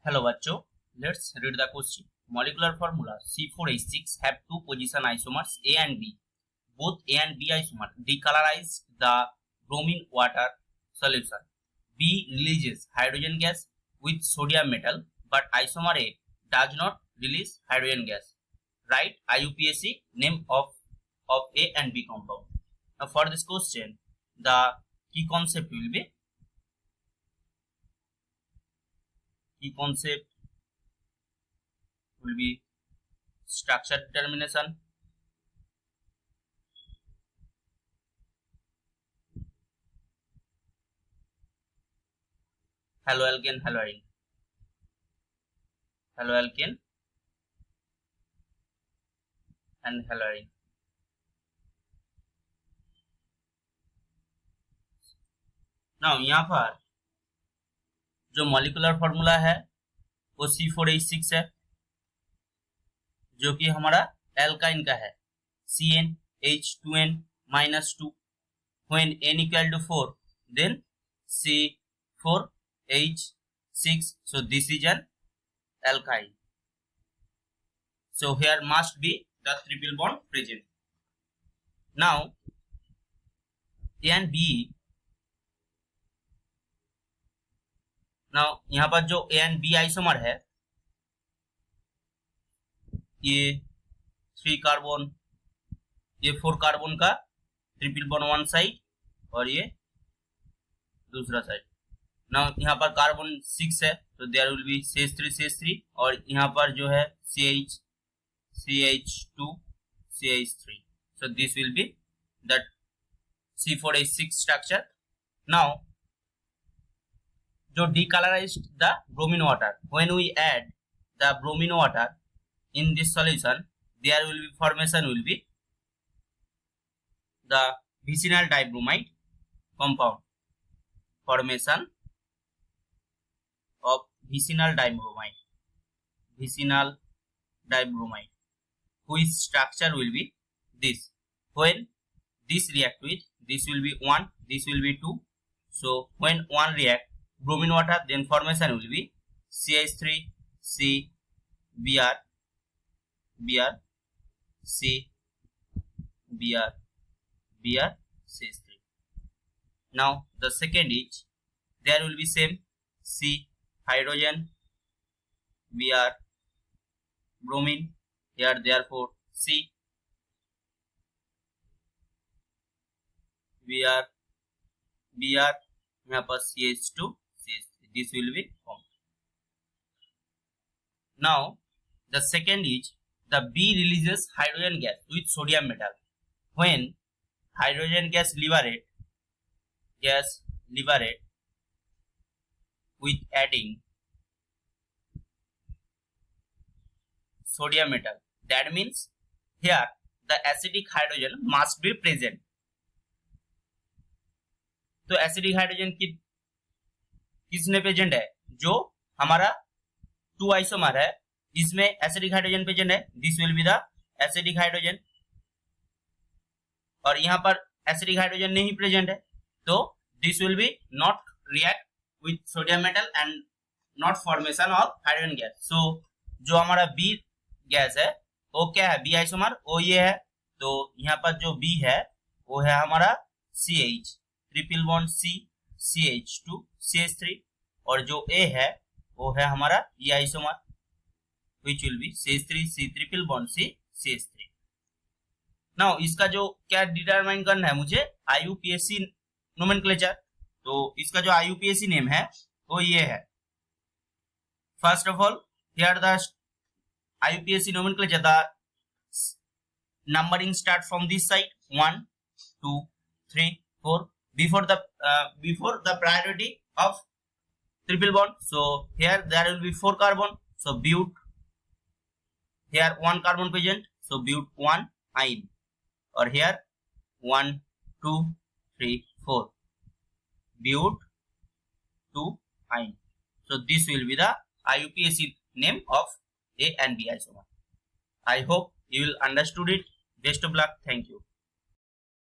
Hello bachcho, let's read the question. Molecular formula C4H6 have two position isomers A and B. Both A and B isomer decolorize the bromine water solution. B releases hydrogen gas with sodium metal, but isomer A does not release hydrogen gas. Write IUPAC name of A and B compound. Now for this question, the key concept will be structure determination, haloalkane, haloarine, haloalkane and haloarine. Now यहाँ पर जो molecular formula है वो C4H6 है, जो कि हमारा alkyne का है CnH2n-2. When n equal to 4, then C4H6. So this is an alkyne. So here must be the triple bond present. Now A and B. Now यहाँ पर जो A and B आइसोमर है, ये 3 कार्बन, ये 4 carbon का triple bond one side और ये दूसरा साइड. नाउ यहाँ पर कार्बन 6 है, तो देयर विल बी CH3 और यहाँ पर जो है CH2 CH3. So this will be that C4H6 structure. Now जो decolorized the bromine water, when we add the bromine water in this solution, there will be formation will be the vicinal dibromide compound, formation of vicinal dibromide, whose structure will be this. When this react with this will be 1, this will be 2. So when 1 react bromine water, then formation will be CH3 C Br C Br CH3. Now the second is there will be same C hydrogen Br bromine here, therefore C Br यहाँ पर CH2 CH3. This will be formed. Now the second is the B releases hydrogen gas with sodium metal. When hydrogen gas liberate with adding sodium metal, that means here the acidic hydrogen must be present. तो acidic hydrogen किसने present है? जो हमारा 2 isomer है, इसमें acidic hydrogen present है. This will be the acidic hydrogen. और यहाँ पर एसिडिक हाइड्रोजन नहीं प्रेजेंट है, तो this will be not react with sodium metal and not formation of hydrogen gas. So जो हमारा बी गैस है वो क्या है? बी आइसोमर वो ये है. तो यहाँ पर जो बी है वो है हमारा CH triple bond C CH2 CH3 और जो A है वो है हमारा ये isomer which will be CH3 C triple bond C CH3. Now इसका जो क्या डिटरमाइन करना है मुझे? IUPAC nomenclature. तो इसका जो IUPAC नेम है वो ये है. First of all here the IUPAC nomenclature, the numbering start from this side 1 2 3 4 before the priority of triple bond. So here there will be 4 carbon, so but here 1 carbon present, so but 1 ine, or here 1 2 3 4 but 2 ine. So this will be the IUPAC name of A and B isomer. I hope you will understood it. Best of luck. Thank you.